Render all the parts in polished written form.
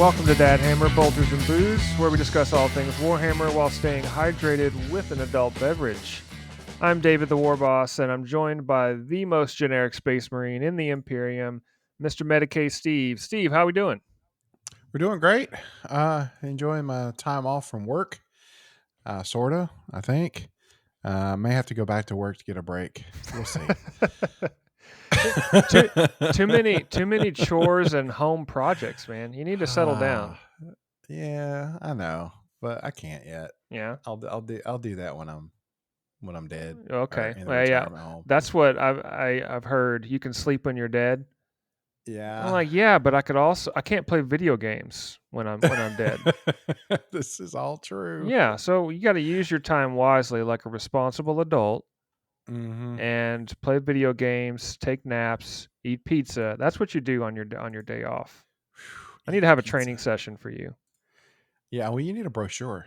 Welcome to Dad Hammer, Bolters and Booze, where we discuss all things Warhammer while staying hydrated with an adult beverage. I'm David the Warboss, and I'm joined by the most generic Space Marine in the Imperium, Mr. Medicae Steve. Steve, how we doing? We're doing great. Enjoying my time off from work. Sorta, I think. May have to go back to work to get a break. We'll see. too many chores and home projects, man. You need to settle down. Yeah, I know, but I can't yet. Yeah. I'll do that when I'm dead. Okay. In the Well, yeah. retirement home. That's what I've heard. You can sleep when you're dead. Yeah. I'm like, yeah, but I can't play video games when I'm dead. This is all true. Yeah, so you got to use your time wisely, like a responsible adult, Mm-hmm. and play video games, take naps, eat pizza. That's what you do on your day off. I need to have a training session for you. Yeah, well, you need a brochure.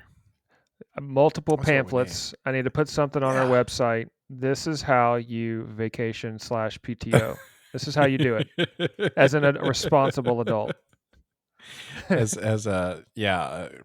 Multiple That's what we need. pamphlets. I need to put something on our website. This is how you vacation/PTO. This is how you do it as a responsible adult. as a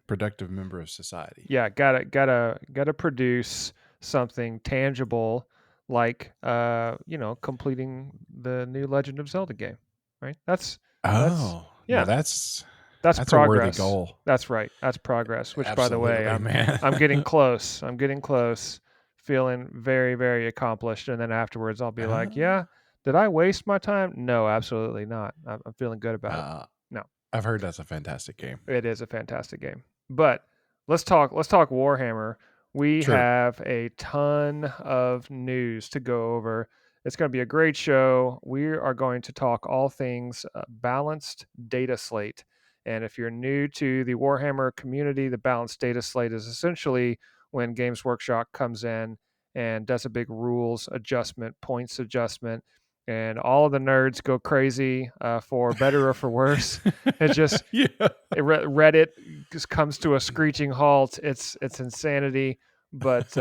productive member of society. Yeah, gotta produce something tangible, like completing the new Legend of Zelda game, right? That's no, that's progress. a worthy goal. That's right. That's progress. Which, Absolutely, by the way, man. I'm getting close. I'm getting close. Feeling very, very accomplished, and then afterwards, I'll be like, yeah. Did I waste my time? No, absolutely not. I'm feeling good about it. No. I've heard that's a fantastic game. It is a fantastic game. But let's talk Warhammer. We have a ton of news to go over. It's going to be a great show. We are going to talk all things Balanced Dataslate. And if you're new to the Warhammer community, the Balanced Dataslate is essentially when Games Workshop comes in and does a big rules adjustment, points adjustment, and all of the nerds go crazy for better or for worse. It just Reddit just comes to a screeching halt. It's insanity. But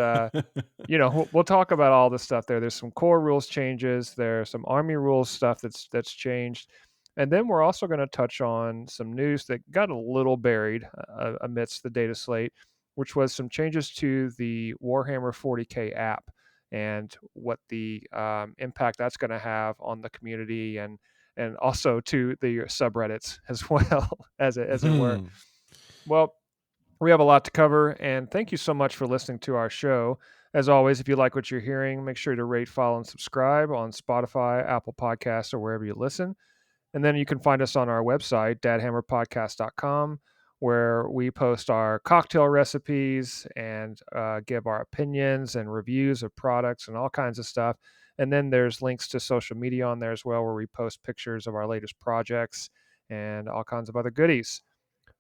we'll talk about all this stuff there. There's some core rules changes. There's some army rules stuff that's changed. And then we're also going to touch on some news that got a little buried amidst the data slate, which was some changes to the Warhammer 40K app and what the impact that's going to have on the community and also to the subreddits as well as it were. Well, we have a lot to cover, and thank you so much for listening to our show. As always, if you like what you're hearing, make sure to rate, follow, and subscribe on Spotify, Apple Podcasts, or wherever you listen. And then you can find us on our website, dadhammerpodcast.com, where we post our cocktail recipes and give our opinions and reviews of products and all kinds of stuff. And then there's links to social media on there as well, where we post pictures of our latest projects and all kinds of other goodies.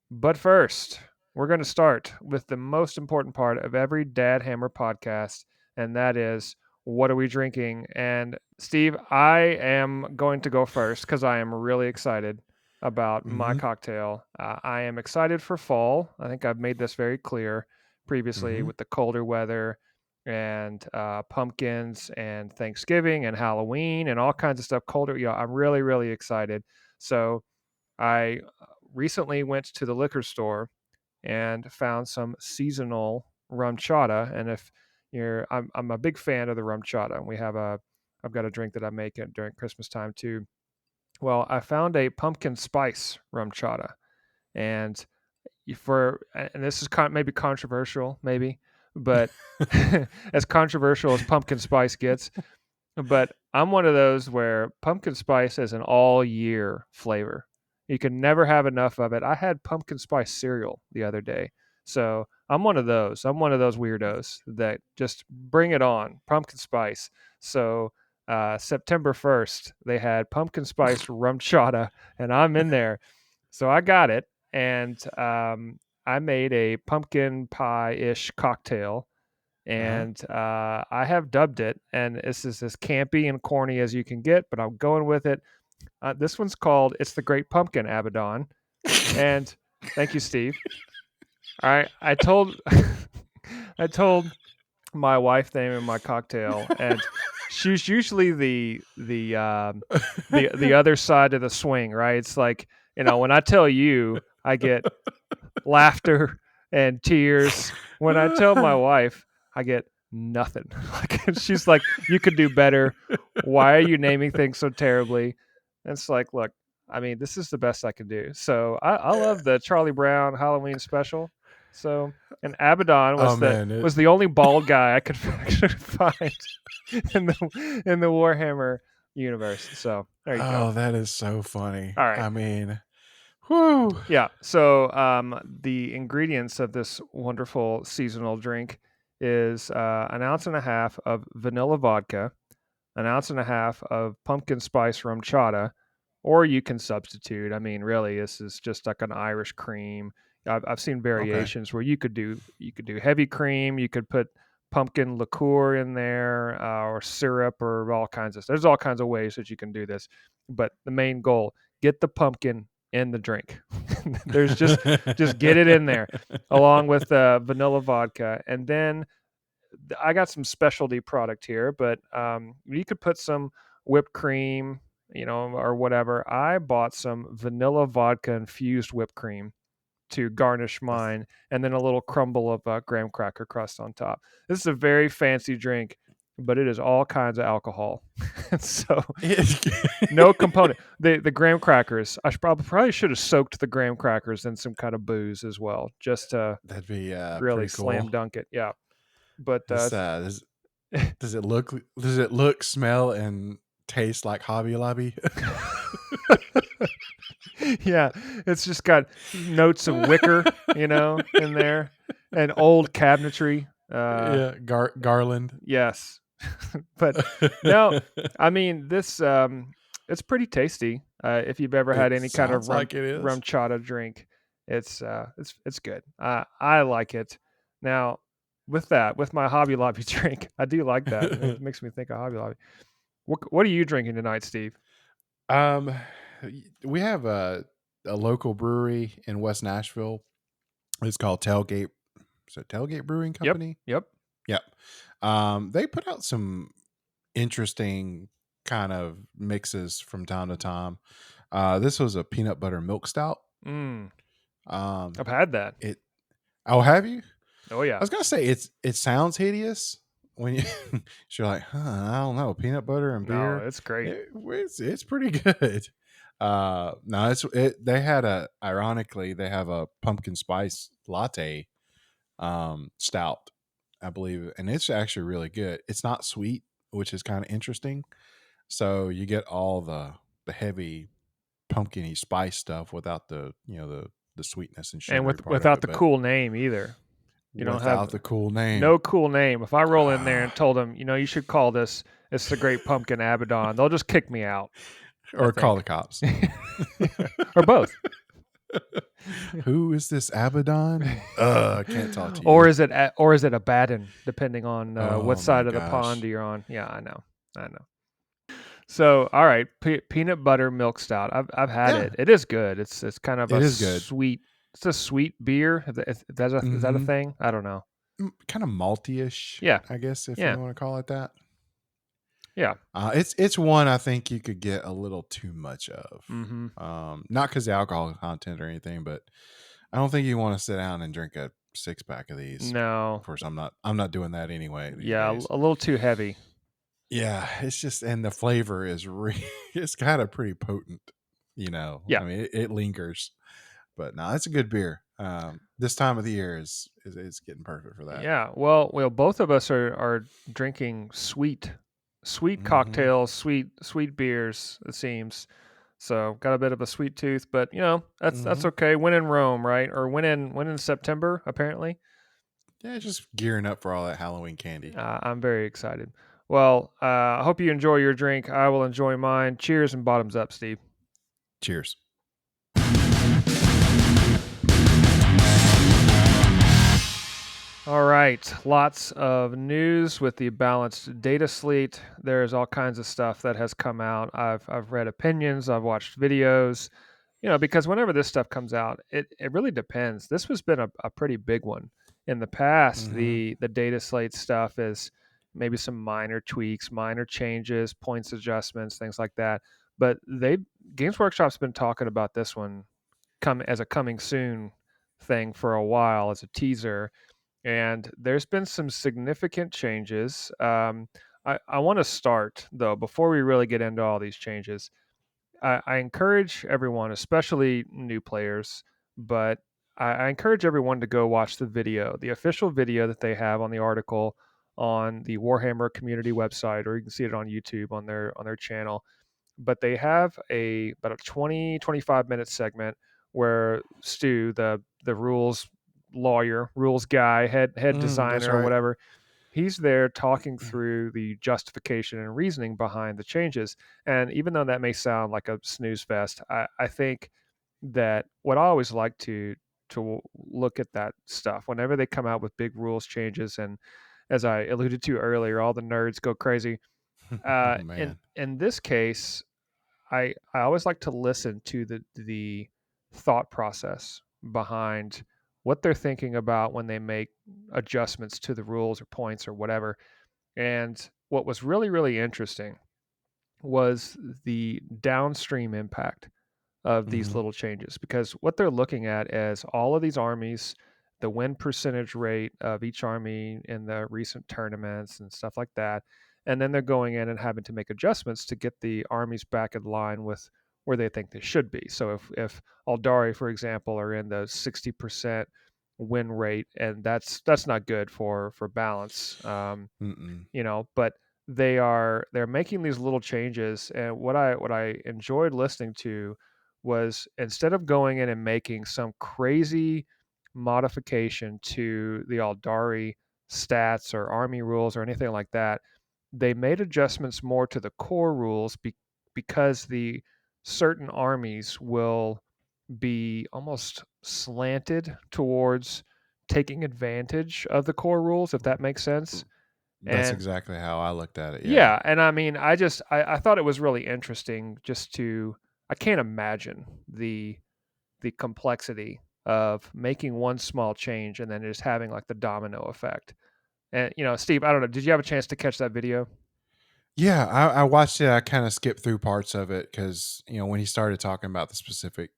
But first, we're going to start with the most important part of every Dad Hammer podcast, and that is, what are we drinking? And Steve, I am going to go first because I am really excited about my cocktail. I am excited for fall. I think I've made this very clear previously with the colder weather and pumpkins and Thanksgiving and Halloween and all kinds of stuff. Colder, I'm really, really excited. So I recently went to the liquor store and found some seasonal rumchata. And if I'm a big fan of the rumchata. I've got a drink that I make during Christmas time too. Well, I found a pumpkin spice rumchata, and this is maybe controversial, but as controversial as pumpkin spice gets. But I'm one of those where pumpkin spice is an all year flavor. You can never have enough of it. I had pumpkin spice cereal the other day. So I'm one of those. I'm one of those weirdos that just bring it on, pumpkin spice. So September 1st, they had pumpkin spice rumchata, and I'm in there. So I got it, and I made a pumpkin pie-ish cocktail, and I have dubbed it, and this is as campy and corny as you can get, but I'm going with it. This one's called It's the Great Pumpkin, Abaddon. And thank you, Steve. I told I told my wife the name of my cocktail, and she's usually the other side of the swing, right? It's like When I tell you, I get laughter and tears. When I tell my wife, I get nothing. Like she's like, "You could do better. Why are you naming things so terribly?" And it's like, look, I mean, this is the best I can do. So I love the Charlie Brown Halloween special. So and Abaddon Oh was man, it, the only bald guy I could actually find in the Warhammer universe. So there you go. oh, that is so funny. All right. I mean, whew. Yeah. So the ingredients of this wonderful seasonal drink is an ounce and a half of vanilla vodka, an ounce and a half of pumpkin spice rumchata, or you can substitute. I mean, really, this is just like an Irish cream. I've seen Okay. variations where you could do heavy cream. You could put pumpkin liqueur in there or syrup or all kinds of. There's all kinds of ways that you can do this, but the main goal: get the pumpkin in the drink. There's just get it in there along with vanilla vodka, and then I got some specialty product here, but you could put some whipped cream, or whatever. I bought some vanilla vodka infused whipped cream to garnish That's mine, and then a little crumble of graham cracker crust on top. This is a very fancy drink, but it is all kinds of alcohol. So no component. The graham crackers. I probably should have soaked the graham crackers in some kind of booze as well, just to That'd be really pretty slam cool. dunk it. Yeah, but This does it look, smell, and taste like Hobby Lobby? yeah, it's just got notes of wicker, in there, and old cabinetry. Yeah, Garland. Yes, but no, I mean this. It's pretty tasty. If you've ever had It any kind of sounds like it is. rum chata drink, it's good. I like it. Now, with my Hobby Lobby drink, I do like that. It makes me think of Hobby Lobby. What are you drinking tonight, Steve? Um, we have a local brewery in West Nashville. It's called Tailgate. Is it Tailgate Brewing Yep, Company? yep. Yep. They put out some interesting kind of mixes from time to time. This was a peanut butter milk stout. Mm, Um, I've had that. it. Oh, have you? Oh I yeah. was gonna say it sounds hideous when you you're like, huh, I don't know, peanut butter and No, beer. it's great. It's pretty good. No, they had ironically they have a pumpkin spice latte stout, I believe, and it's actually really good. It's not sweet, which is kind of interesting. So you get all the heavy pumpkiny spice stuff without the sweetness and And sugary part of without it, the but cool name either. You don't have without the cool name. no cool name. If I roll in there and told them, you should call this it's the Great Pumpkin Abaddon, they'll just kick me out, I Or call the think. cops. Or both. Who is this Abaddon? I can't talk to Or you. is it Abaddon, depending on what Oh my side of the pond gosh. you're on. Yeah, I know. I know. So, all right, peanut butter milk stout. I've had Yeah, it. It is good. It's kind of it a is good. sweet. It's a sweet beer. Is that a Mm-hmm. thing? I don't know. Kind of malty-ish, Yeah, I guess, if yeah, you want to call it that. yeah. It's one I think you could get a little too much of. Mm-hmm. Not because the alcohol content or anything, but I don't think you want to sit down and drink a 6-pack of these. Of No, course, I'm not doing that anyway these yeah, days. a little too heavy. Yeah, it's just, and the flavor is it's kind of pretty potent. Yeah, I mean, it lingers, but no, it's a good beer. This time of the year is getting perfect for that. yeah. Well, both of us are drinking sweet Hmm. cocktails, sweet beers. It seems so. Got a bit of a sweet tooth, but that's Hmm. okay. When in Rome, right? Or when in September, apparently. Yeah, just gearing up for all that Halloween candy. I'm very excited. Well, I hope you enjoy your drink. I will enjoy mine. Cheers and bottoms up, Steve. Cheers. All right, lots of news with the balanced data slate. There's all kinds of stuff that has come out. I've read opinions, I've watched videos, because whenever this stuff comes out, it really depends. This has been a pretty big one. In the past, Hmm. the data slate stuff is maybe some minor tweaks, minor changes, points adjustments, things like that. but Games Workshop's been talking about this one come as a coming soon thing for a while as a teaser, and there's been some significant changes. I want to start though before we really get into all these changes. I encourage everyone, especially new players, but I encourage everyone to go watch the video, the official video that they have on the article on the Warhammer community website, or you can see it on YouTube on their channel. But they have about a 20-25 minute segment where Stu, the rules lawyer, rules guy, head That's designer or right. whatever, he's there talking through the justification and reasoning behind the changes. And even though that may sound like a snooze fest, I think that what I always like to look at that stuff whenever they come out with big rules changes, and as I alluded to earlier, all the nerds go crazy. Oh In this case, I always like to listen to the thought process behind what they're thinking about when they make adjustments to the rules or points or whatever. And what was really interesting was the downstream impact of these hmm little changes, because what they're looking at is all of these armies, the win percentage rate of each army in the recent tournaments and stuff like that, and then they're going in and having to make adjustments to get the armies back in line with where they think they should be. So if Aldari, for example, are in the 60% win rate, and that's not good for balance. Mm-mm. But they're making these little changes, and what I enjoyed listening to was, instead of going in and making some crazy modification to the Aldari stats or army rules or anything like that, they made adjustments more to the core rules, because the certain armies will be almost slanted towards taking advantage of the core rules, if that makes sense. That's And exactly how I looked at it. Yeah. yeah, and I mean, I thought it was really interesting just to I can't imagine the complexity of making one small change and then just having like the domino effect. And Steve, I don't know, did you have a chance to catch that video? Yeah, I watched it. I kind of skipped through parts of it because when he started talking about the specific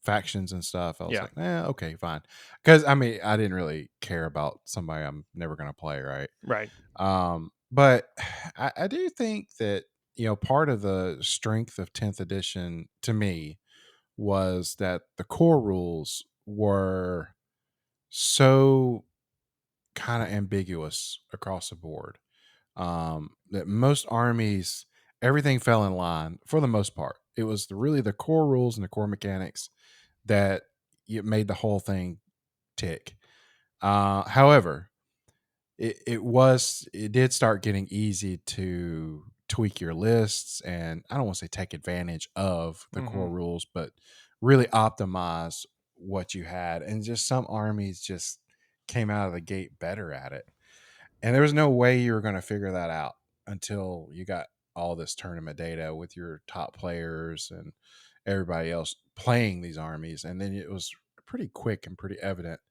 factions and stuff, I was Yeah, like, okay, fine. Because I mean, I didn't really care about somebody I'm never gonna play, right? right. But I do think that part of the strength of 10th edition to me was that the core rules were so kind of ambiguous across the board, that most armies, everything fell in line for the most part. It was really the core rules and the core mechanics that it made the whole thing tick. However, it did start getting easy to tweak your lists, and I don't want to say take advantage of the core Mhm. rules, but really optimize what you had. And just some armies just came out of the gate better at it, and there was no way you were going to figure that out until you got all this tournament data with your top players and everybody else playing these armies. And then it was pretty quick and pretty evident.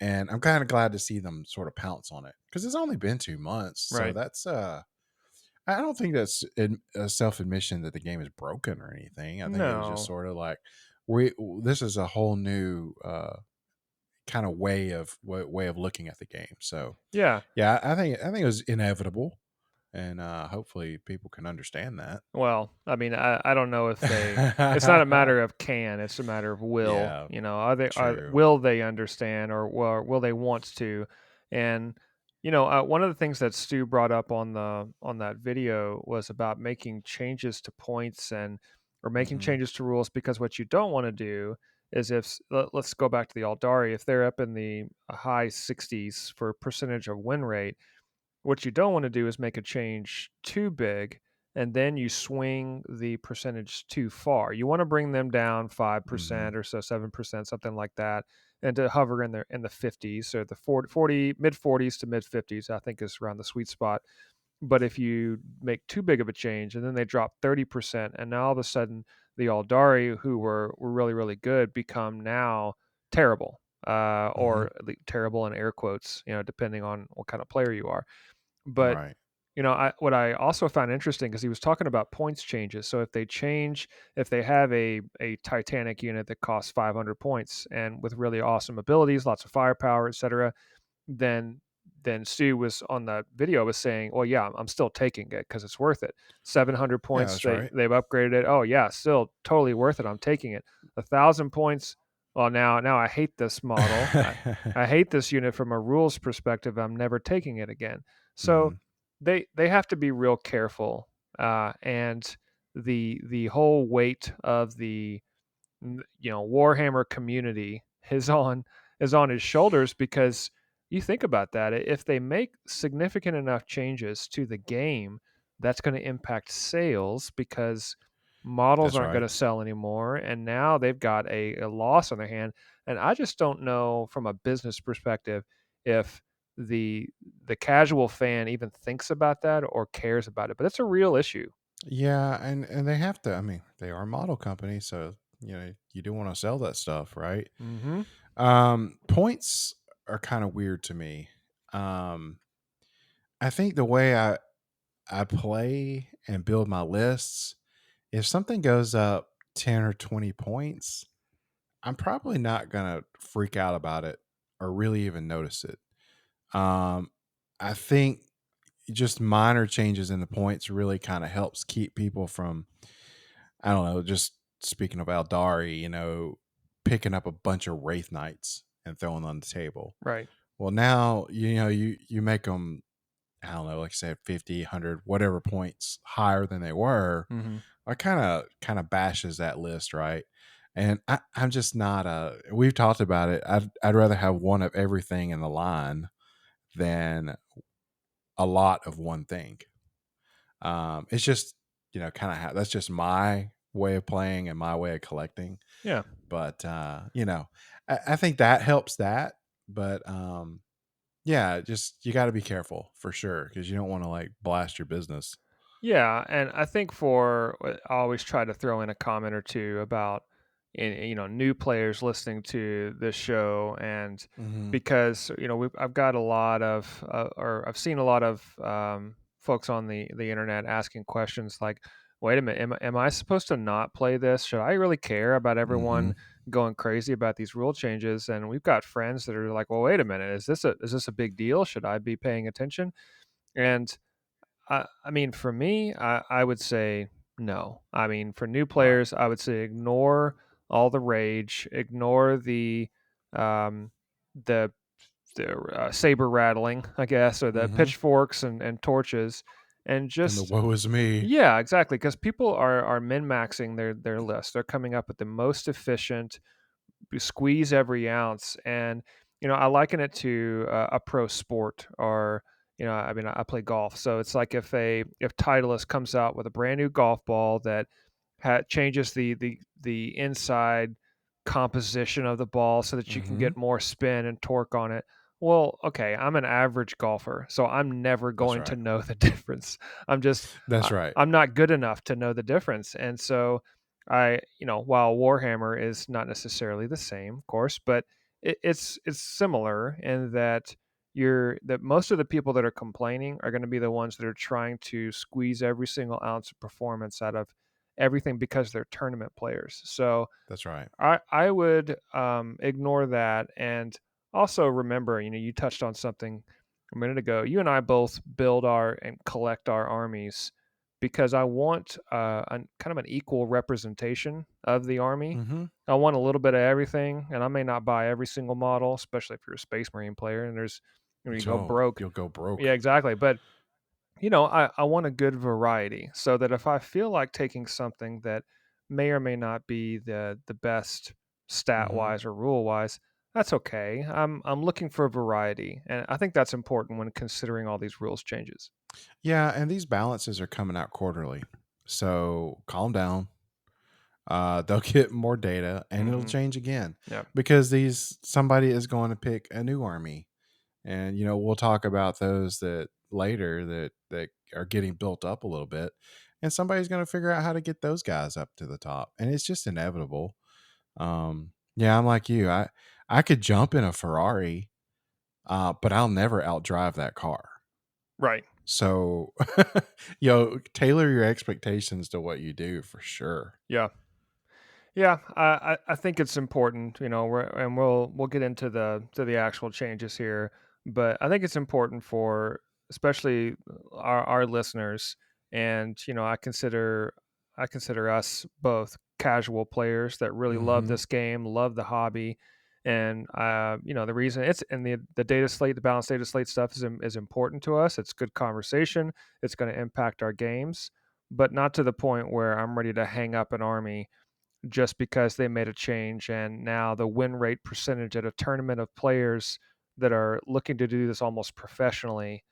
And I'm kind of glad to see them sort of pounce on it because it's only been 2 months. So Right. that's, I don't think that's a self admission that the game is broken or anything. I think it was just No. sort of like, we, this is a whole new, kind of way of looking at the game. So, Yeah. yeah, I think it was inevitable, and hopefully people can understand that. Well, I mean, I don't know if they. It's not a matter of can. It's a matter of will. Yeah, Are true. will they understand, or will they want to? And one of the things that Stu brought up on that video was about making changes to points and or making hmm changes to rules, because what you don't want to do is let's go back to the Aldari, if they're up in the high 60s for percentage of win rate. What you don't want to do is make a change too big and then you swing the percentage too far. You want to bring them down hmm 5% or so, 7%, something like that, and to hover in the 50s or the 40 mid 40s to mid 50s, I think is around the sweet spot. But if you make too big of a change and then they drop 30%, and now all of a sudden the Aldari, who were really good, become now terrible, hmm or terrible in air quotes, depending on what kind of player you are. But Right. what I also found interesting is he was talking about points changes. So if they have a Titanic unit that costs 500 points and with really awesome abilities, lots of firepower, etc., then Stu was on the video was saying, "Well, yeah, I'm still taking it because it's worth it. 700 Yeah, points, that's right. they've upgraded it. Oh yeah, still totally worth it. I'm taking it. 1,000 points. Well, now I hate this model. I hate this unit from a rules perspective. I'm never taking it again. So hmm they have to be real careful, and the whole weight of the Warhammer community is on his shoulders because you think about that. If they make significant enough changes to the game, that's going to impact sales because models That's aren't going right. to sell anymore. And now they've got a loss on their hand. And I just don't know from a business perspective if the the casual fan even thinks about that or cares about it. But it's a real issue. Yeah, and they have to. I mean, they are a model company, so you do want to sell that stuff, right? Hmm. Points are kind of weird to me. Um, I think the way I play and build my lists, if something goes up 10 or 20 points, I'm probably not gonna freak out about it or really even notice it. Um, I think just minor changes in the points really kind of helps keep people from, I don't know, just speaking of Aldari, picking up a bunch of Wraith Knights and throwing them on the table. Right. Well, now, you make them, I don't know, like I said, 50, 100, whatever points higher than they were. Hmm. I kind of bashes that list, right? And I'm just not we've talked about it. I'd rather have one of everything in the line than a lot of one thing. It's just, kind of that's just my way of playing and my way of collecting. Yeah. But I think that helps that. But yeah, just you got to be careful for sure because you don't want to like blast your business. Yeah, and I think I always try to throw in a comment or two about new players listening to this show, and hmm because I've got a lot of or I've seen a lot of folks on the internet asking questions like, "Wait a minute, am I supposed to not play this? Should I really care about hmm everyone going crazy about these rule changes?" And we've got friends that are like, "Well, wait a minute, is this a big deal? Should I be paying attention?" And I mean, for me, I would say no. I mean, for new Right. players, I would say ignore all the rage, ignore um, the saber rattling, I guess, or the hmm pitchforks and torches, and And the just woe is me. yeah, exactly, because people are min maxing their list. They're coming up with the most efficient squeeze every ounce. And I liken it to a pro sport, or I mean, I play golf, so it's like if Titleist comes out with a brand new golf ball that changes the inside composition of the ball so that you can hmm get more spin and torque on it. Well, okay, I'm an average golfer, so I'm never That's going to right. know the difference. I'm just That's right. I'm not good enough to know the difference. And so while Warhammer is not necessarily the same, of course, but it's similar in that that most of the people that are complaining are going to be the ones that are trying to squeeze every single ounce of performance out of everything because they're tournament players. So That's right. I would ignore that, and also remember, you touched on something a minute ago. You and I both build our and collect our armies because I want kind of an equal representation of the army. hmm I want a little bit of everything, and I may not buy every single model, especially if you're a Space Marine player and you go So broke. you'll go Yeah, broke. exactly. But I want a good variety so that if I feel like taking something that may or may not be the best stat hmm wise or rule wise, that's okay. I'm looking for variety, and I think that's important when considering all these rules changes. Yeah, and these balances are coming out quarterly. So calm down. They'll get more data and it'll Hmm. change again Yeah. because these somebody is going to pick a new army. And we'll talk about those that later that are getting built up a little bit. And somebody's going to figure out how to get those guys up to the top. And it's just inevitable. Yeah, I'm like you. I could jump in a Ferrari, but I'll never outdrive that car. Right. So, tailor your expectations to what you do for sure. Yeah. Yeah, I think it's important, and we'll get into the actual changes here, but I think it's important for especially our listeners, and I consider us both casual players that really love Hmm. this game, love the hobby, and the reason it's and the data slate, the balanced data slate stuff is important to us. It's good conversation. It's going to impact our games, but not to the point where I'm ready to hang up an army just because they made a change and now the win rate percentage at a tournament of players that are looking to do this almost professionally,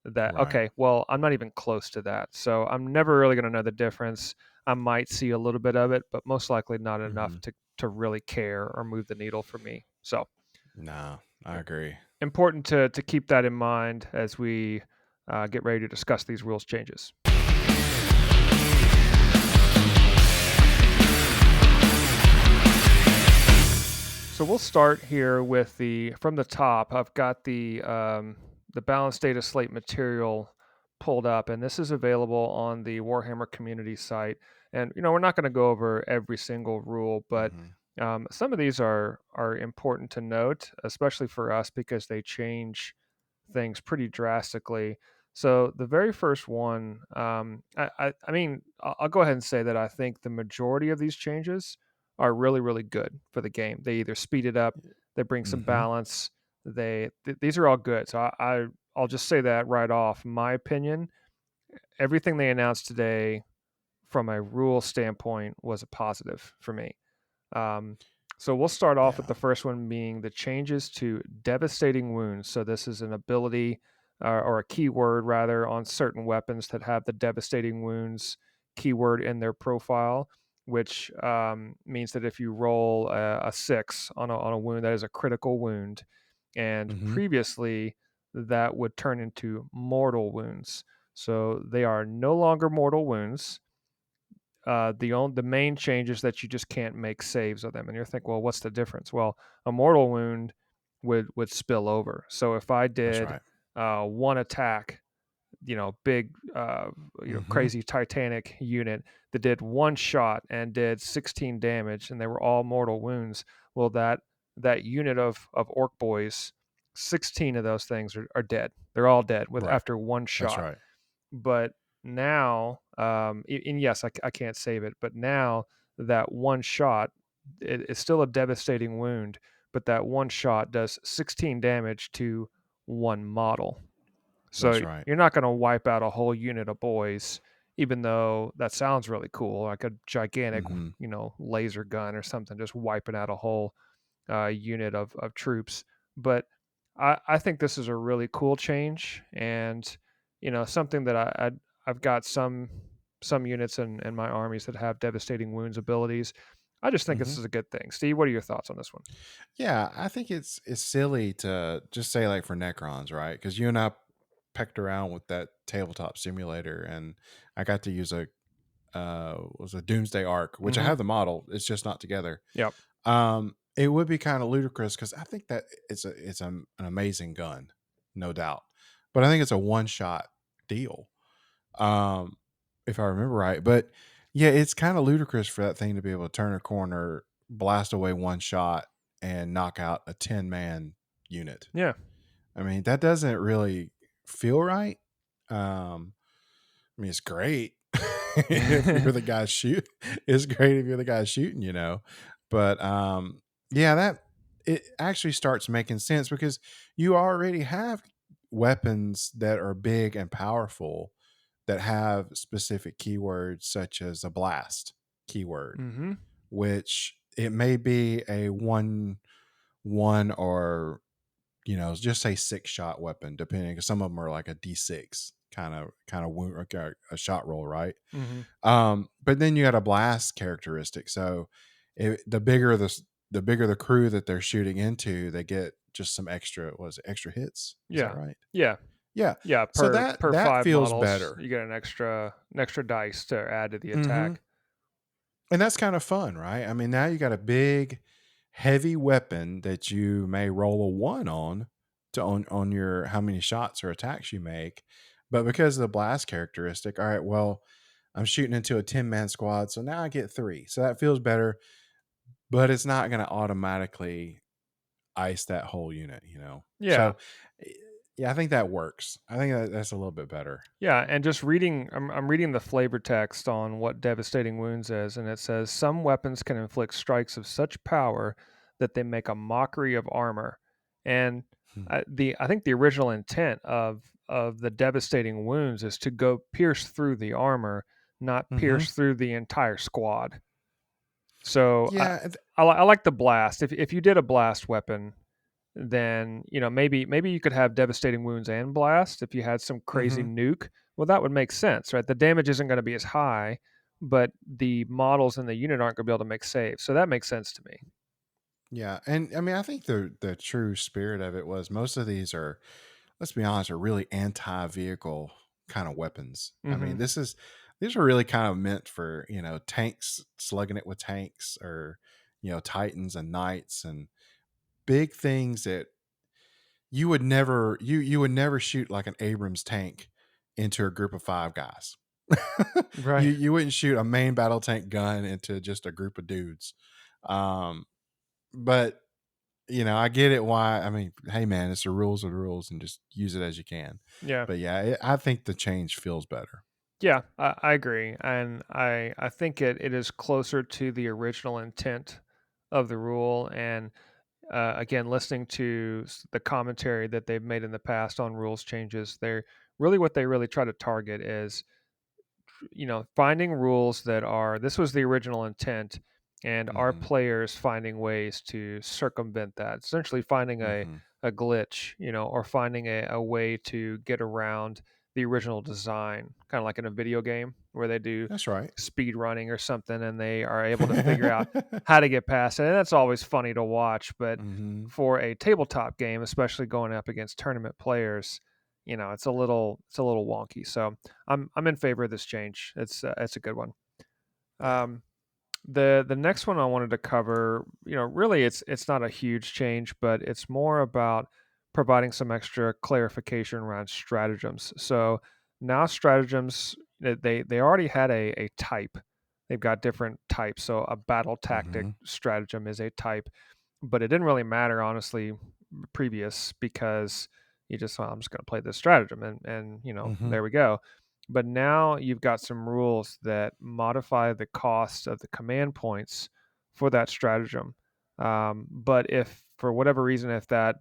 that Right. okay, well, I'm not even close to that, so I'm never really going to know the difference. I might see a little bit of it, but most likely not enough Hmm. to really care or move the needle for me. So No, I agree. important to keep that in mind as we get ready to discuss these rules changes. So we'll start here with from the top. I've got the balanced data slate material pulled up, and this is available on the Warhammer community site. And we're not going to go over every single rule, but Hmm. some of these are important to note, especially for us because they change things pretty drastically. So the very first one, I mean, I'll go ahead and say that I think the majority of these changes are really, really good for the game. They either speed it up, they bring some Hmm. balance. These are all good. So I'll just say that right off. My opinion, everything they announced today from a rule standpoint was a positive for me. Um, so we'll start off with Yeah. the first one being the changes to devastating wounds. So this is an ability or a keyword rather on certain weapons that have the devastating wounds keyword in their profile, which means that if you roll a 6 on a wound, that is a critical wound. And Hmm. previously, that would turn into mortal wounds. So they are no longer mortal wounds. The main change is that you just can't make saves of them, and you're thinking, well, what's the difference? Well, a mortal wound would spill over. So if I That's did right. one attack, big, Hmm. crazy Titanic unit that did one shot and did 16 damage, and they were all mortal wounds. Well, that unit of orc boys, 16 of those things are dead. They're all dead with Right. after one That's shot. right. But now, and yes, I can't save it, but now that one shot, it's still a devastating wound, but that one shot does 16 damage to one model. That's So right. you're not going to wipe out a whole unit of boys, even though that sounds really cool, like a gigantic, Hmm. laser gun or something, just wiping out a whole unit of troops. But I think this is a really cool change, and something that I've got some units in my armies that have devastating wounds abilities. I just think Hmm. this is a good thing. Steve, what are your thoughts on this one? Yeah, I think it's silly to just say like for Necrons, right? Because you and I pecked around with that tabletop simulator, and I got to use a was a Doomsday Arc, which I Mm-hmm. have the model. It's just not together. Yep. It would be kind of ludicrous because I think that an amazing gun, no doubt, but I think it's a one shot deal, um, if I remember right. But yeah, it's kind of ludicrous for that thing to be able to turn a corner, blast away one shot, and knock out a 10-man unit. Yeah. I mean, that doesn't really feel right. Um, I mean, it's great if you're the guy shoot. It's great if you're the guy shooting, But yeah, that it actually starts making sense because you already have weapons that are big and powerful that have specific keywords such as a blast keyword, Mm-hmm. which it may be a one or just say 6 shot weapon, depending. Because some of them are like a D6 kind of wound, like a shot roll, right? Mm-hmm. But then you got a blast characteristic. So the bigger the crew that they're shooting into, they get just some extra hits. Is that Yeah. right? Yeah. Yeah. Yeah. So Per that per that five feels models, better. you get an extra dice to add to the Hmm. attack. And that's kind of fun, right? I mean, now you got a big, heavy weapon that you may roll a one on to on your how many shots or attacks you make, But because of the blast characteristic, all right, well, I'm shooting into a 10-man squad, so now I get 3. So that feels better, but it's not going to automatically ice that whole unit, you know? Yeah. So, eh, yeah, I think that works. I think that's a little bit better. Yeah, and just reading, I'm reading the flavor text on what devastating wounds is, and it says some weapons can inflict strikes of such power that they make a mockery of armor. And Hmm. I think the original intent of the devastating wounds is to go pierce through the armor, not Mhm. pierce through the entire squad. So Yeah, I like the blast. If you did a blast weapon, then maybe you could have devastating wounds and blast if you had some crazy mhm. nuke. Well, that would make sense, right? The damage isn't going to be as high, but the models in the unit aren't going to be able to make saves, so that makes sense to me. Yeah, and I mean, I think the true spirit of it was most of these are, let's be honest, are really anti-vehicle kind of weapons. I Hmm. mean, these are really kind of meant for, tanks, slugging it with tanks, or titans and knights and big things that you would never shoot like an Abrams tank into a group of 5 guys. you Right. you wouldn't shoot a main battle tank gun into just a group of dudes. Um, but I get it. Why? I mean, hey, man, it's the rules of the rules, and just use it as you can. Yeah. But yeah, I think the change feels better. Yeah, I agree, and I think it is closer to the original intent of the rule. And again, listening to the commentary that they've made in the past on rules changes, they're really what they really try to target is finding rules that are this was the original intent, and our Hmm. players finding ways to circumvent that, essentially finding Hmm. a glitch, or finding a way to get around the original design, kind of like in a video game where they do That's right. speed running or something, and they are able to figure out how to get past it. And that's always funny to watch, but Hmm. for a tabletop game, especially going up against tournament players, it's a little wonky. So I'm in favor of this change. It's a good one. Yeah. Um, the next one I wanted to cover, really it's not a huge change, but it's more about providing some extra clarification around stratagems. So now stratagems, they already had a type. They've got different types. So a battle tactic Hmm. stratagem is a type, but it didn't really matter honestly previous because you just, "Well, I'm just going to play this stratagem," and Hmm. there we go. But now you've got some rules that modify the cost of the command points for that stratagem. But if for whatever reason, if that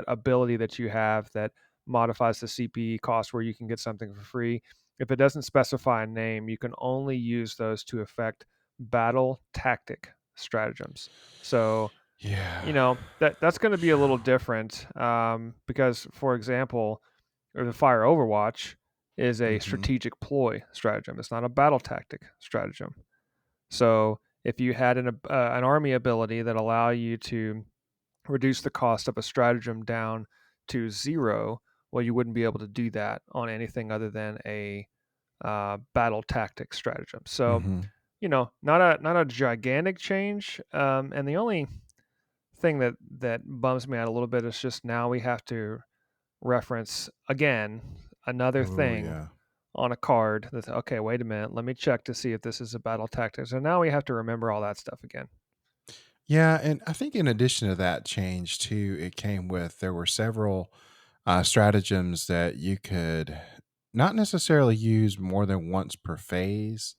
ability that you have that modifies the CPE cost where you can get something for free, if it doesn't specify a name, you can only use those to affect battle tactic stratagems. So Yeah. that's going to be a little different, because, for example, or the Fire Overwatch is a Hmm. strategic ploy stratagem. It's not a battle tactic stratagem. So if you had an army ability that allow you to reduce the cost of a stratagem down to 0, well, you wouldn't be able to do that on anything other than a battle tactic stratagem. So Hmm. not a gigantic change. And the only thing that bums me out a little bit is just now we have to reference again another Oh thing yeah. on a card that's okay, wait a minute, let me check to see if this is a battle tactic. So now we have to remember all that stuff again. Yeah, and I think in addition to that change too, it came with there were several stratagems that you could not necessarily use more than once per phase,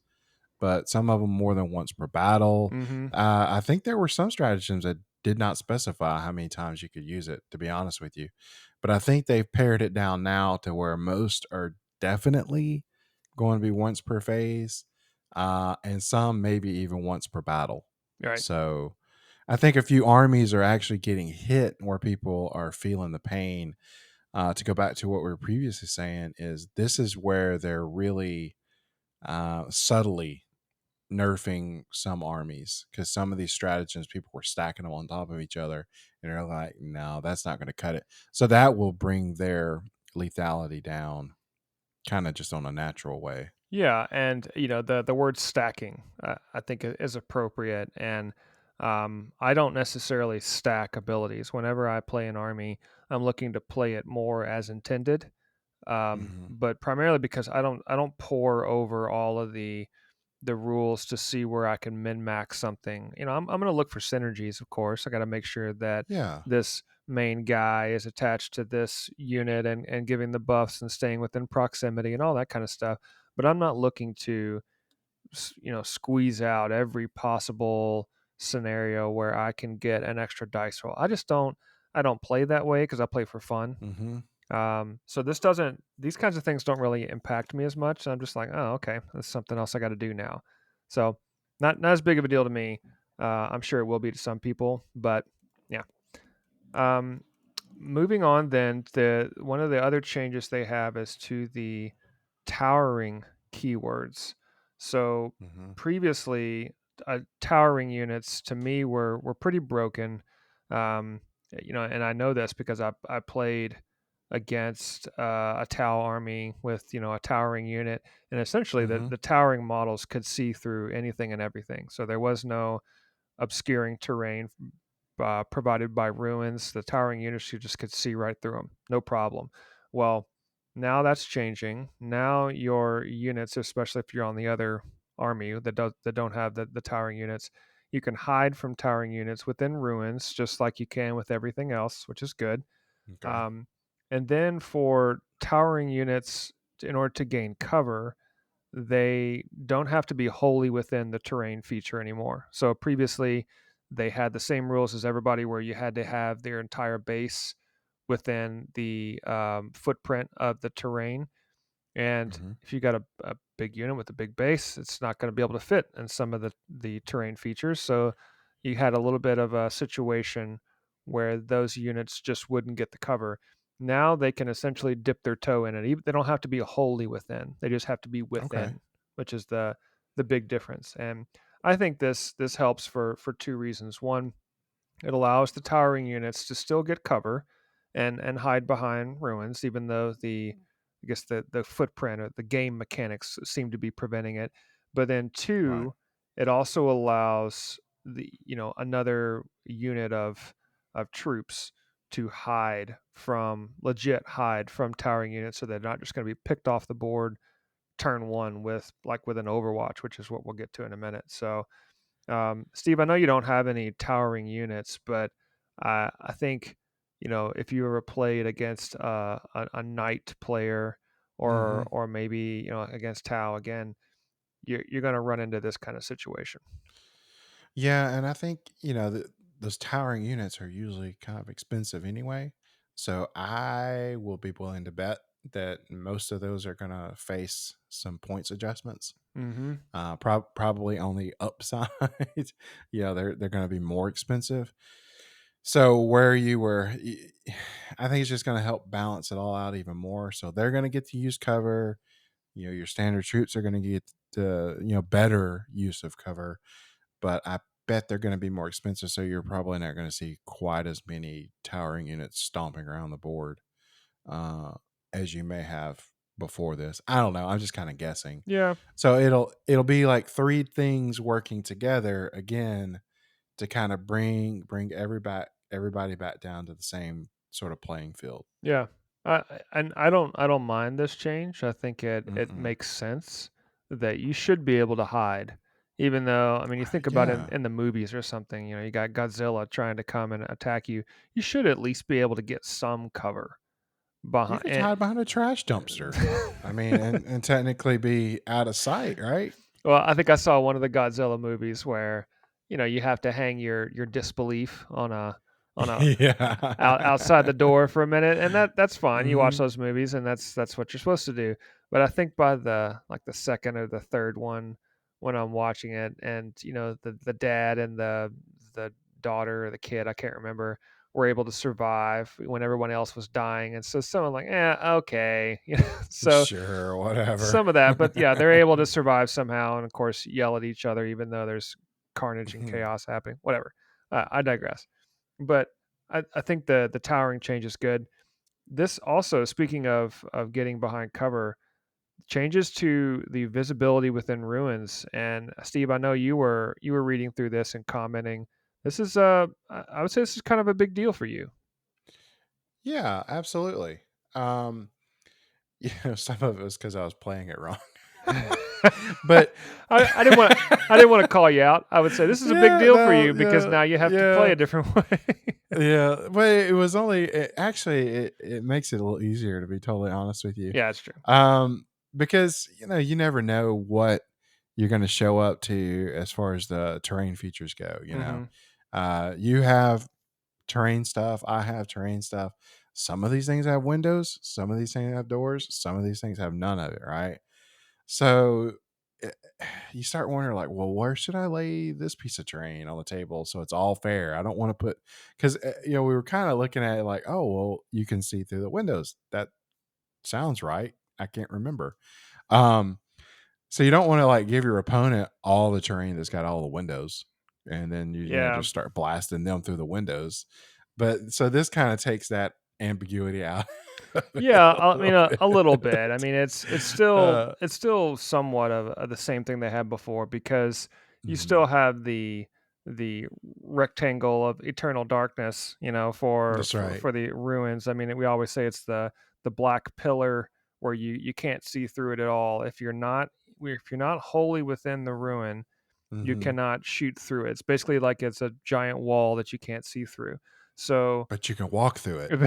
but some of them more than once per battle. Mm-hmm. I think there were some stratagems that did not specify how many times you could use it, to be honest with you. But I think they've pared it down now to where most are definitely going to be once per phase, and some maybe even once per battle. Right. So I think a few armies are actually getting hit where people are feeling the pain. To go back to what we were previously saying, is this is where they're really subtly nerfing some armies, because some of these stratagems people were stacking them on top of each other, and they're like, no, that's not going to cut it. So that will bring their lethality down, kind of just on a natural way. Yeah, and the word stacking, I think is appropriate, and I don't necessarily stack abilities. Whenever I play an army, I'm looking to play it more as intended. Mm-hmm. but primarily because I don't pour over all of the rules to see where I can min max something. I'm going to look for synergies, of course. I got to make sure that Yeah. this main guy is attached to this unit and giving the buffs and staying within proximity and all that kind of stuff. But I'm not looking to, squeeze out every possible scenario where I can get an extra dice roll. I don't play that way because I play for fun. Mm-hmm. So these kinds of things don't really impact me as much. I'm just like, oh, okay, that's something else I got to do now. So not as big of a deal to me. I'm sure it will be to some people, but yeah. Um, Moving on, then the one of the other changes they have is to the towering keywords. So Mm-hmm. previously, towering units to me were pretty broken. Um, and I know this because I played against a Tau army with a towering unit, and essentially Mm-hmm. the towering models could see through anything and everything. So there was no obscuring terrain provided by ruins. The towering units, you just could see right through them, no problem. Well, now that's changing. Now your units, especially if you're on the other army that don't have the towering units, you can hide from towering units within ruins, just like you can with everything else, which is good. Okay. Um, and then for towering units, in order to gain cover, they don't have to be wholly within the terrain feature anymore. So previously, they had the same rules as everybody, where you had to have their entire base within the footprint of the terrain. And Mm-hmm. if you got a big unit with a big base, it's not going to be able to fit in some of the terrain features. So you had a little bit of a situation where those units just wouldn't get the cover. Now they can essentially dip their toe in it. They don't have to be wholly within. They just have to be Okay. within, which is the big difference. And I think this helps for two reasons. One, it allows the towering units to still get cover and hide behind ruins, even though I guess the footprint or the game mechanics seem to be preventing it. But then Right. two, it also allows the another unit of troops to hide from towering units, so they're not just going to be picked off the board turn one with an Overwatch, which is what we'll get to in a minute. So Steve, I know you don't have any towering units, but I think if you ever played against a knight player Mm-hmm. or maybe against Tau again, you're going to run into this kind of situation. Yeah, and I think those towering units are usually kind of expensive anyway. So I will be willing to bet that most of those are going to face some points adjustments. Mm-hmm. Probably on the upside. They're going to be more expensive. So where you were, I think it's just going to help balance it all out even more. So they're going to get to use cover. Your standard troops are going to get better use of cover, but I bet they're going to be more expensive. So you're probably not going to see quite as many towering units stomping around the board uh, as you may have before this. I don't know. I'm just kind of guessing. Yeah, So it'll be like three things working together again to kind of bring everybody back down to the same sort of playing field. yeah. And I don't mind this change. I think it Mm-mm. makes sense that you should be able to hide, even though I mean you think about it Yeah, in the movies or something. You got Godzilla trying to come and attack you. You should at least be able to get some cover you behind. could hide behind a trash dumpster. I mean, and technically be out of sight, right? Well, I think I saw one of the Godzilla movies where you have to hang your disbelief on a outside the Yeah. door for a minute, and that's fine. You watch Hmm. those movies, and that's what you're supposed to do. But I think by the second or the third one, when I'm watching it, and the dad and the daughter or the kid, I can't remember, were able to survive when everyone else was dying, and so someone like, okay, so Sure, whatever. some of that, but yeah, they're able to survive somehow, and of course yell at each other even though there's carnage and Mhm. chaos happening. Whatever. I digress. But I think the towering change is good. This also, speaking of getting behind cover, changes to the visibility within ruins. And Steve, I know you were reading through this and commenting. This is I would say this is kind of a big deal for you. Yeah, absolutely. Um, some of it was because I was playing it wrong. But I didn't want I didn't want to call you out. I would say this is a big yeah, deal for no, you because now you have to play yeah, a different way. yeah. But it was only actually it makes it a little easier, to be totally honest with you. Yeah, it's true. Because you never know what you're going to show up to as far as the terrain features go. Hmm. You have terrain stuff. I have terrain stuff. Some of these things have windows. Some of these things have doors. Some of these things have none of it. Right. So it, you start wondering, like, well, where should I lay this piece of terrain on the table so it's all fair? I don't want to put because we were kind of looking at it like, oh, well, you can see through the windows. That sounds right. I can't remember. Um, so you don't want to like give your opponent all the terrain that's got all the windows, and then you Yeah. just start blasting them through the windows. But so this kind of takes that ambiguity out of it Yeah, a I mean little a little bit. bit. I mean it's still Uh, it's still somewhat of the same thing they had before because you still mhm. have the rectangle of eternal darkness, That's right. for the ruins. I mean, we always say it's the black pillar where you can't see through it at all. If you're not wholly within the ruin, you Hmm. cannot shoot through it. It's basically like it's a giant wall that you can't see through. So But you can walk through it.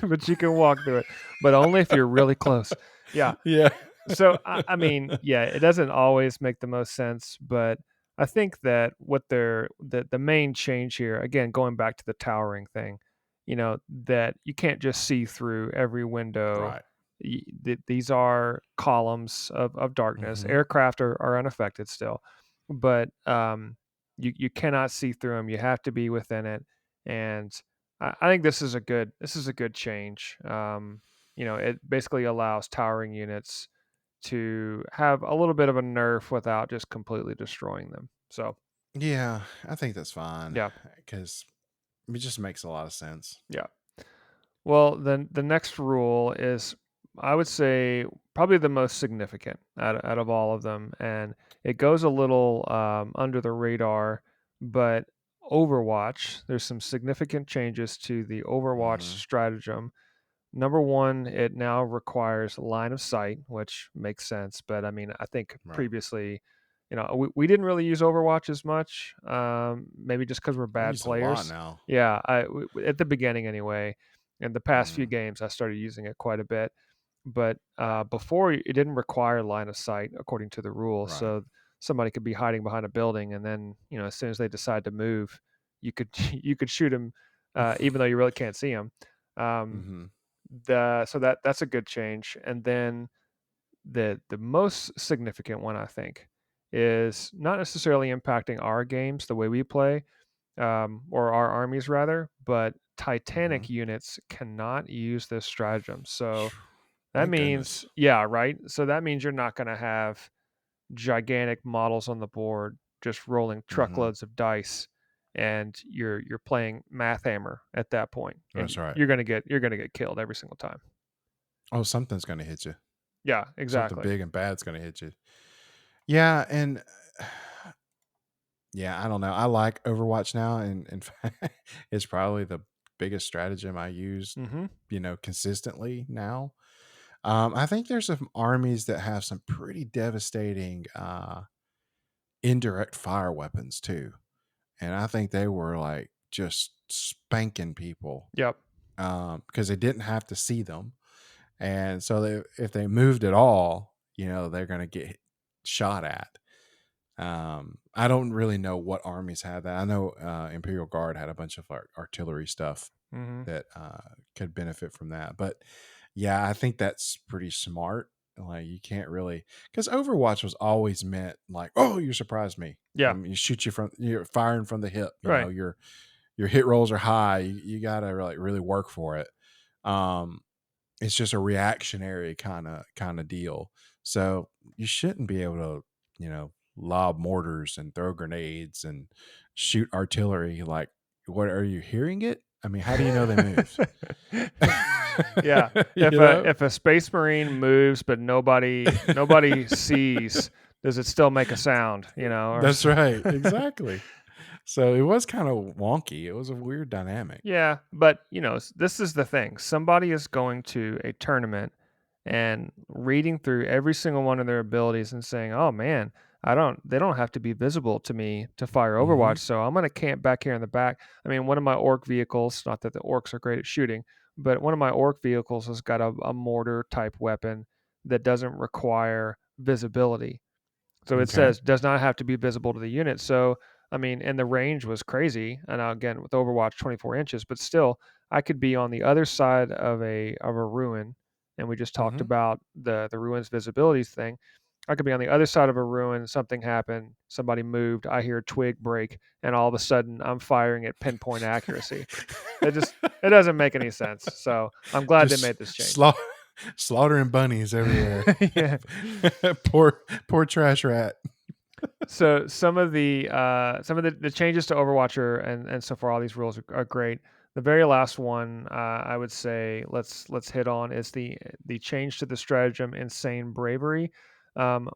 but you can walk through it, but only if you're really close. Yeah. Yeah. So I mean, yeah, it doesn't always make the most sense, but I think that the main change here, again, going back to the towering thing, that you can't just see through every window. Right. These are columns of darkness. Hmm. Aircraft are unaffected still, but you cannot see through them. You have to be within it, and I think this is a good change. It basically allows towering units to have a little bit of a nerf without just completely destroying them. So Yeah, I think that's fine yeah, because it just makes a lot of sense. yeah. Well, then the next rule is, I would say, probably the most significant out of all of them, and it goes a little under the radar, but Overwatch. There's some significant changes to the Overwatch Hmm. stratagem. Number one, it now requires line of sight, which makes sense. But I mean, I think Right. previously, we didn't really use Overwatch as much. Maybe just because we're I bad use it a lot players. now. Yeah, at the beginning anyway. In the past few Hmm. games, I started using it quite a bit. But before, it didn't require line of sight according to the rules. Right. So somebody could be hiding behind a building, and then as soon as they decide to move, you could you could shoot them, even though you really can't see them. Um, Hmm. that's a good change. And then the most significant one, I think, is not necessarily impacting our games the way we play, or our armies rather, but Hmm. Titanic units cannot use this stratagem. So that Thank means, goodness. yeah, right. So that means you're not going to have gigantic models on the board just rolling Hmm. truckloads of dice, and you're playing math hammer at that point, and That's right. you're gonna get killed every single time. Oh, something's going to hit you. Yeah, Something exactly. big and bad's going to hit you. Yeah, and yeah, I don't know. I like Overwatch now, and in fact, it's probably the biggest stratagem I use, Hmm. consistently now. I think there's some armies that have some pretty devastating indirect fire weapons too, and I think they were like just spanking people Yep. because they didn't have to see them, and so if they moved at all, they're going to get shot at. I don't really know what armies have that. I know Imperial Guard had a bunch of artillery stuff Hmm. that could benefit from that. But yeah, I think that's pretty smart. Like you can't really because Overwatch was always meant like, oh, you surprised me. Yeah. You shoot you from you're firing from the hip. Right. Your hit rolls are high. You gotta like really work for it. Um, it's just a reactionary kind of deal. So you shouldn't be able to, lob mortars and throw grenades and shoot artillery. Like, what are you hearing it? I mean, how do you know they moved? Yeah. If you a know, if a space marine moves but nobody sees, does it still make a sound? that's right, exactly. So it was kind of wonky. It was a weird dynamic. Yeah, but this is the thing. Somebody is going to a tournament and reading through every single one of their abilities and saying, "Oh man, they don't have to be visible to me to fire Mm-hmm. Overwatch, so I'm gonna camp back here in the back." I mean, one of my orc vehicles, not that the orcs are great at shooting, but one of my orc vehicles has got a mortar type weapon that doesn't require visibility. So it Okay. says does not have to be visible to the unit. So I mean, and the range was crazy. And again, with Overwatch 24 inches, but still, I could be on the other side of a ruin, and we just talked Mm-hmm. about the ruins visibility thing. I could be on the other side of a ruin. Something happened. Somebody moved. I hear a twig break, and all of a sudden, I'm firing at pinpoint accuracy. It just it doesn't make any sense. So I'm glad they Just made this change. slaughtering bunnies everywhere. Yeah. Poor trash rat. So some of the changes to Overwatcher and so far all these rules are great. The very last one I would say let's hit on is the change to the stratagem Insane Bravery.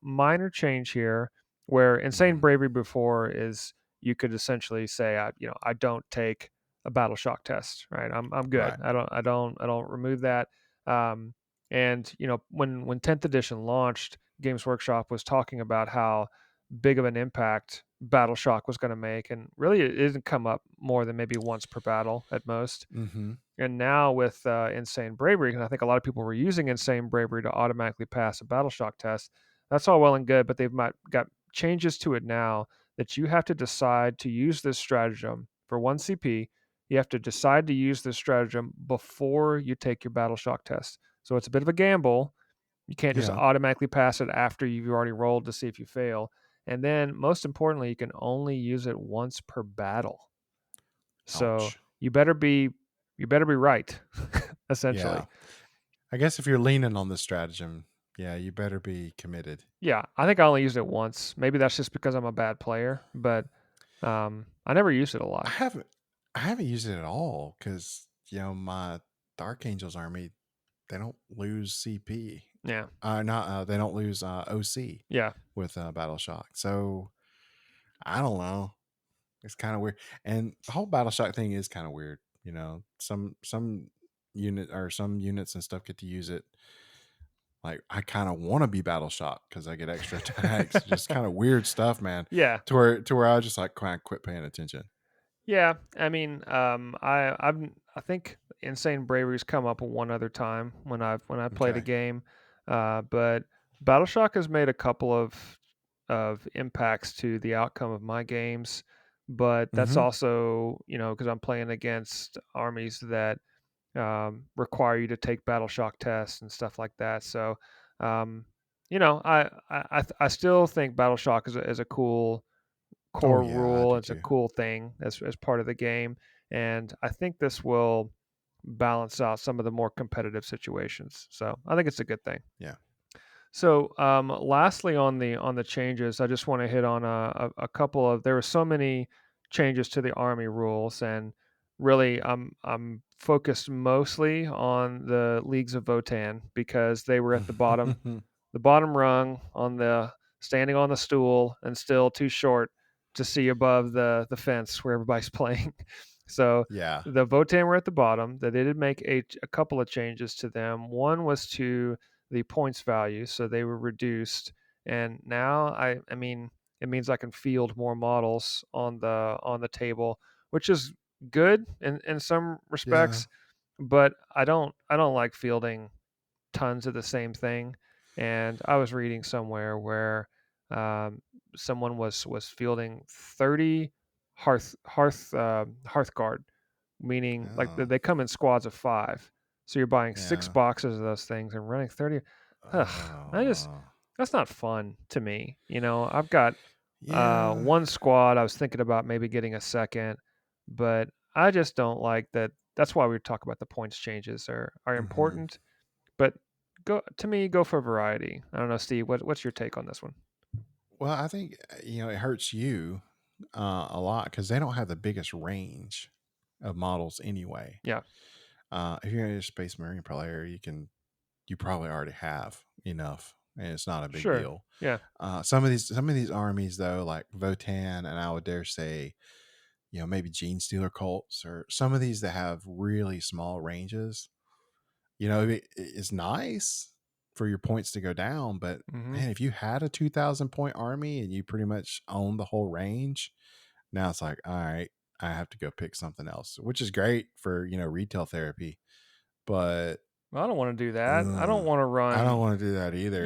Minor change here, where Insane Mm, Bravery before is you could essentially say I don't take a battle shock test, right? I'm good. right. I don't remove that. Um, and when 10th edition launched, Games Workshop was talking about how big of an impact Battle Shock was going to make, and really it didn't come up more than maybe once per battle at most. Mm-hmm. And now with Insane Bravery, and I think a lot of people were using Insane Bravery to automatically pass a Battle Shock test. That's all well and good, but got changes to it now that you have to decide to use this stratagem for 1 CP. You have to decide to use this stratagem before you take your Battle Shock test. So it's a bit of a gamble. You can't just Yeah. automatically pass it after you've already rolled to see if you fail. And then most importantly, you can only use it once per battle. So Ouch. you better be right, Yeah. essentially. I guess if you're leaning on this stratagem, yeah, you better be committed. Yeah, I think I only used it once. Maybe that's just because I'm a bad player, but I never used it a I lot. haven't I haven't used it at all because my Dark Angels army, they don't lose CP. Yeah, Not they don't lose OC yeah, with Battle Shock. So I don't know. It's kind of weird, and the whole Battle Shock thing is kind of weird. Some some units and stuff get to use it. Like I kind of want to be Battle Shock because I get extra attacks. Just kind of weird stuff, man. yeah. To where I was just like kind of quit paying attention. Yeah, I mean, I think Insane Bravery's come up one other time when I played a Okay. game, but BattleShock has made a couple of impacts to the outcome of my games, but that's Mm-hmm. also because I'm playing against armies that require you to take BattleShock tests and stuff like that. So, um, I still think BattleShock is a cool Oh core yeah, I rule. do It's a too. cool thing as part of the game, and I think this will balance out some of the more competitive situations. So I think it's a good thing. Yeah. So lastly, on the changes, I just want to hit on a couple of. There were so many changes to the army rules, and really, I'm focused mostly on the leagues of Votan because they were at the bottom rung on the standing on the stool and still too short to see above the fence where everybody's playing. So Yeah. the Votan were at the bottom. That they did make a couple of changes to them. One was to the points value, so they were reduced. And now I mean it means I can field more models on the table, which is good in some Yeah. respects, but I don't like fielding tons of the same thing. And I was reading somewhere where um, someone was fielding 30 hearth guard, meaning like Oh. they come in squads of 5. So you're buying 6 Yeah. boxes of those things and running 30. Ugh, I just Oh. that's not fun to me. I've got Yeah. one squad. I was thinking about maybe getting a second, but I just don't like that. That's why we talk about the points changes are Mm-hmm. important, but go for variety. I don't know, Steve. What's your take on this one? Well, I think it hurts you a lot because they don't have the biggest range of models anyway. Yeah, If you're a Space Marine player, you probably already have enough, and it's not a big sure. deal. Yeah, Some of these armies though, like Votan, and I would dare say, maybe Gene Stealer cults, or some of these that have really small ranges. It's nice, for your points to go down. But Mm-hmm. man, if you had a 2,000 point army and you pretty much own the whole range, now it's like, all right, I have to go pick something else, which is great for, retail therapy. But I don't want to do that. I don't want to I don't run. want to do that either.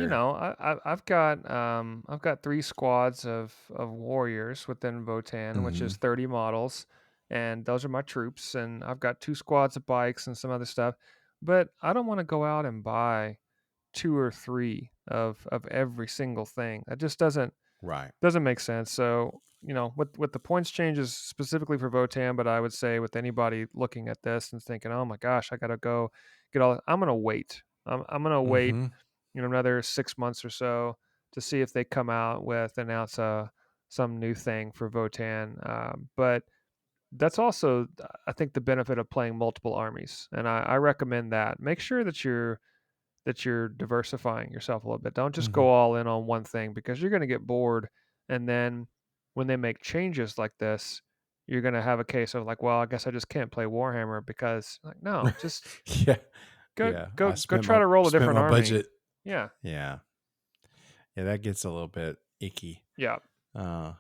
I've got 3 squads of warriors within Votan, which Hmm. is 30 models, and those are my troops. And I've got 2 squads of bikes and some other stuff, but I don't want to go out and buy 2 or 3 of every single thing. That just Right. doesn't make sense. So, with the points changes specifically for Votan, but I would say with anybody looking at this and thinking, "Oh my gosh, I gotta go get all," I'm gonna wait. I'm gonna wait, Hmm. another 6 months or so to see if they come out with announce some new thing for Votan. But that's also, I think, the benefit of playing multiple armies, and I recommend that. Make sure that you're diversifying yourself a little bit. Don't just Hmm. go all in on one thing because you're going to get bored. And then when they make changes like this, you're going to have a case of like, well, I guess I just can't play Warhammer because like, no, just Yeah. go Yeah. go go try to roll a Spent different my army. budget. Yeah. Yeah. Yeah. That gets a little bit icky. Yeah. Uh,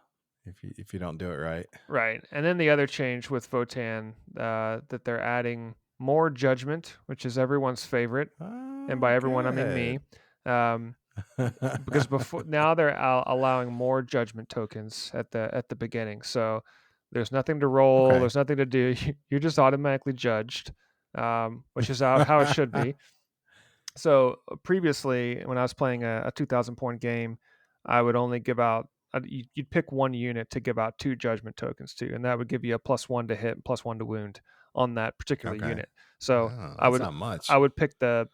if you don't do it right. Right. And then the other change with Votan, that they're adding more judgment, which is everyone's favorite. And Oh, by everyone, I mean me. good. Um, because before now they're allowing more judgment tokens at the beginning. So there's nothing to roll, Okay. there's nothing to do. You're just automatically judged, which is how it should be. So previously, when I was playing a 2,000 point game, I would only give out. You'd pick one unit to give out 2 judgment tokens to, and that would give you a +1 to hit and +1 to wound on that particular Okay. unit. So Oh, I that's would not I much. would pick the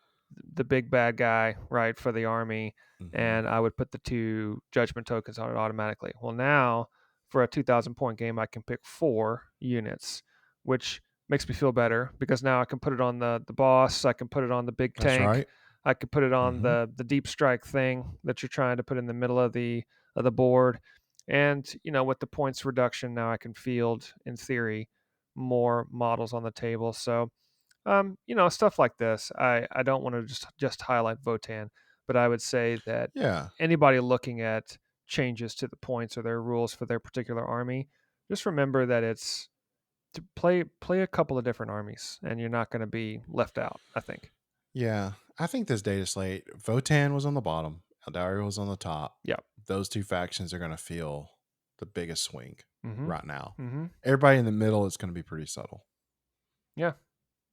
big bad guy, right, for the army, Hmm. and I would put the 2 judgment tokens on it automatically. Well, now for a 2,000 point game, I can pick 4 units, which makes me feel better because now I can put it on the boss, I can put it on the big That's tank, right. I could put it on Hmm. the deep strike thing that you're trying to put in the middle of the board. And with the points reduction, now I can field, in theory, more models on the table. So stuff like this. I don't want to just highlight Votan, but I would say that Yeah. anybody looking at changes to the points or their rules for their particular army, just remember that it's to play a couple of different armies, and you're not going to be left out, I think. Yeah. I think this data slate, Votan was on the bottom, Eldaria was on the top. Yeah. Those two factions are going to feel the biggest swing Mhm. right now. Mhm. Everybody in the middle is going to be pretty subtle. Yeah.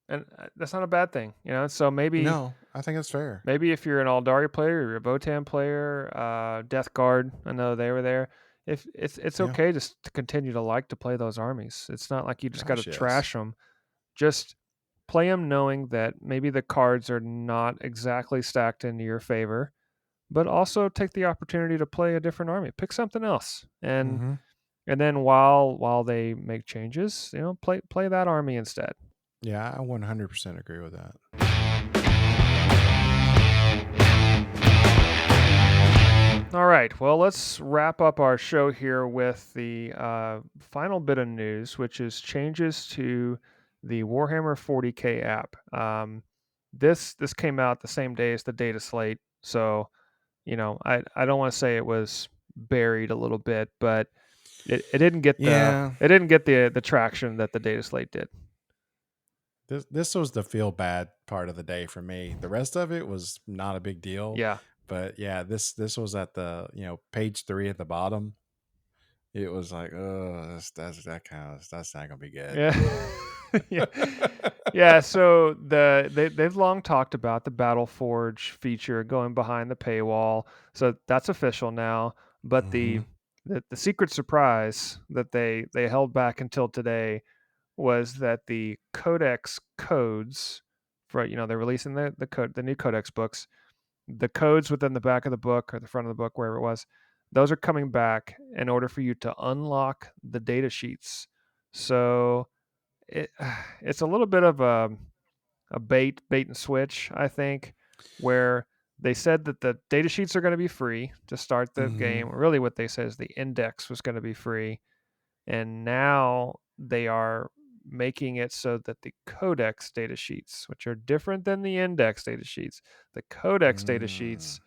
And that's not a bad thing, So maybe No, I think that's fair. maybe if you're an Aldaria player or you're a Votan player, Death Guard, I know they were there. If it's Yeah. okay just to continue to like to play those armies. It's not like you just got to Gosh, yes. trash them. Just play them knowing that maybe the cards are not exactly stacked into your favor, but also take the opportunity to play a different army. Pick something else, and Hmm. and then while they make changes, play that army instead. Yeah, I 100% agree with that. All right. Well, let's wrap up our show here with the final bit of news, which is changes to the Warhammer 40K app. This came out the same day as the data slate, so I don't want to say it was buried a little bit, but it didn't get Yeah. the traction that the data slate did. This was the feel bad part of the day for me. The rest of it was not a big deal. Yeah. But yeah, this was at the, page 3 at the bottom. It was like, oh, that's not gonna be good. Yeah. Yeah. Yeah, so they've long talked about the Battle Forge feature going behind the paywall. So that's official now. But the Hmm. the, the secret surprise that they held back until today was that the Codex codes for they're releasing the new Codex books. The codes within the back of the book or the front of the book, wherever it was, those are coming back in order for you to unlock the data sheets. So it it's a little bit of a bait and switch, I think, where they said that the data sheets are going to be free to start the Hmm. game. Really, what they said is the index was going to be free, and now they are making it so that the Codex datasheets, which are different than the index datasheets, the Codex Mm, datasheets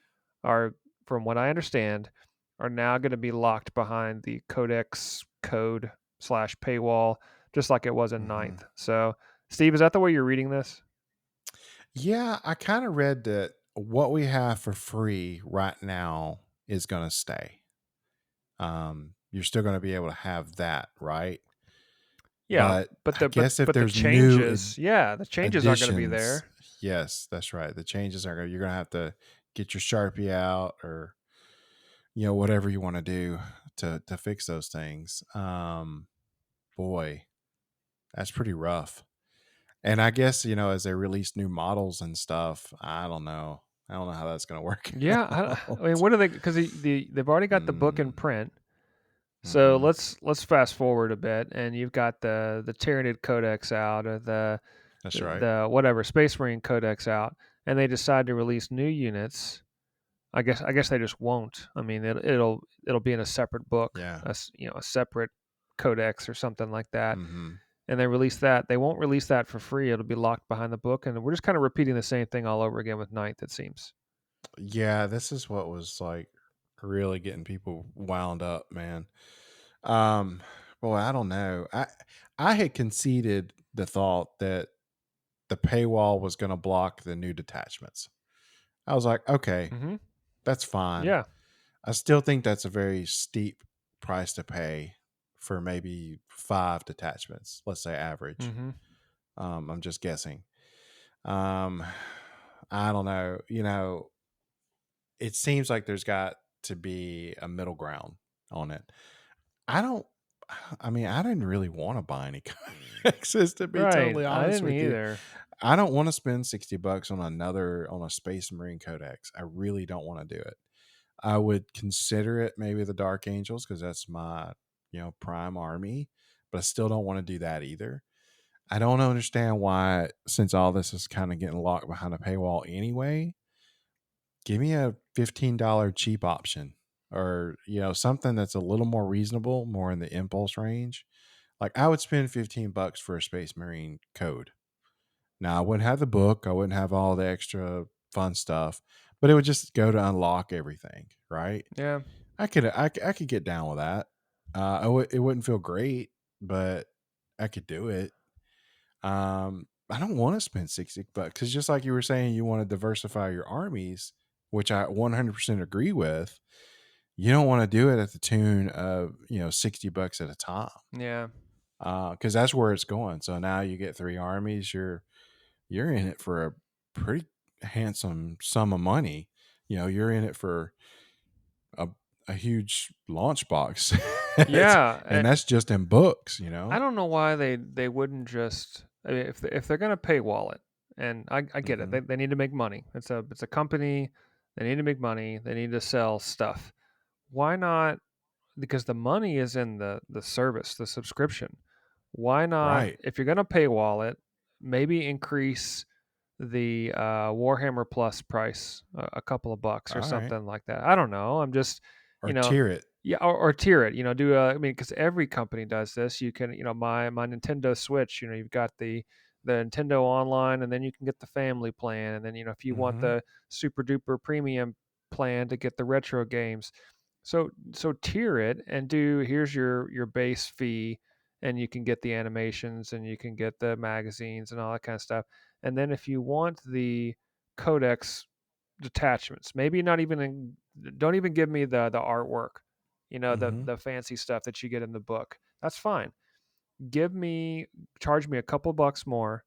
are, from what I understand, are now going to be locked behind the Codex code slash paywall, just like it was in hmm. ninth. So, Steve, is that the way you're reading this? Yeah, I kind of read that what we have for free right now is going to stay. You're still going to be able to have that, right? Yeah, But but I the but guess if but the there's new changes, yeah, the changes aren't going to be additions, there. yes, that's right. The changes are going. You're going to have to get your Sharpie out, or whatever you want to do to fix those things. Boy, that's pretty rough. And I guess as they release new models and stuff, I don't know. I don't know how that's going to work Yeah, I mean, out. what are they? Because they've already got the book in Mm, print. So mm-hmm. let's fast forward a bit, and you've got the Tyranid Codex out, or That's right. the whatever Space Marine Codex out, and they decide to release new units. I guess they just won't. I mean, it'll be in a separate book, Yeah. a separate codex or something like that. Mm-hmm. And they release that. They won't release that for free. It'll be locked behind the book, and we're just kind of repeating the same thing all over again with Ninth. It seems. Yeah, this is what was like really getting people wound up, man. Um, Boy, I don't know. I had conceded the thought that the paywall was going to block the new detachments. I was like, okay, Hmm. that's fine. Yeah. I still think that's a very steep price to pay for maybe 5 detachments, let's say average. Hmm. I'm just guessing. Um, I don't know. It seems like there's got to be a middle ground on it. I don't. I mean, I didn't really want to buy any Codexes, to be Right. totally I honest didn't with you. either. I don't want to spend $60 on a Space Marine Codex. I really don't want to do it. I would consider it maybe the Dark Angels because that's my prime army, but I still don't want to do that either. I don't understand why, since all this is kind of getting locked behind a paywall anyway. Give me a $15 cheap option, or something that's a little more reasonable, more in the impulse range. Like I would spend $15 for a Space Marine code. Now I wouldn't have the book, I wouldn't have all the extra fun stuff, but it would just go to unlock everything, right? Yeah. I could get down with that. It wouldn't feel great, but I could do it. I don't want to spend $60 because, just like you were saying, you want to diversify your armies, which I 100% agree with. You don't want to do it at the tune of $60 at a time, Yeah. because that's where it's going. So now you get 3 armies. You're in it for a pretty handsome sum of money. You're in it for a a huge launch box, Yeah. and that's just in books. I don't know why they wouldn't just. I mean, if they're gonna paywall it, and I get it, Hmm. they need to make money. It's a company. They need to make money. They need to sell stuff. Why not? Because the money is in the service, the subscription. Why not? Right. If you're gonna paywall it, maybe increase the Warhammer Plus price a couple of bucks or All right. something like that. I don't know. I'm just, Or you know, tier it. yeah, or tier it. Do I mean, because every company does this. You can, my Nintendo Switch. You've got the Nintendo Online, and then you can get the family plan, and then if you want Hmm. the super duper premium plan to get the retro games. So tier it and do here's your base fee, and you can get the animations and you can get the magazines and all that kind of stuff. And then if you want the codex detachments, maybe not even don't even give me the artwork, the Hmm. the fancy stuff that you get in the book. That's fine. Charge me a couple bucks more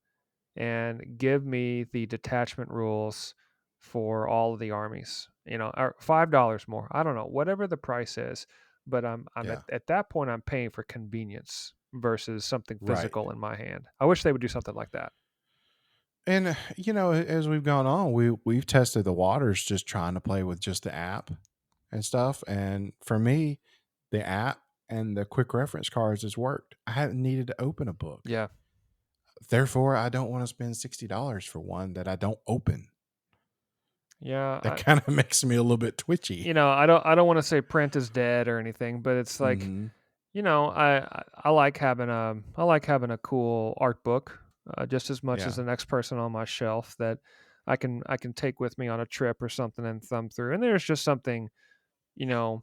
and give me the detachment rules for all of the armies. Or $5 more. I don't know, whatever the price is, but I'm Yeah. at that point I'm paying for convenience versus something Right. physical in my hand. I wish they would do something like that. And as we've gone on, we've tested the waters just trying to play with just the app and stuff. And for me, the app and the quick reference cards has worked. I haven't needed to open a book. Yeah. Therefore, I don't want to spend $60 for one that I don't open. Yeah, That kind of makes me a little bit twitchy. I don't want to say print is dead or anything, but it's like, Hmm. I like having a cool art book just as much as Yeah. the next person on my shelf that I can take with me on a trip or something and thumb through. And there's just something, you know,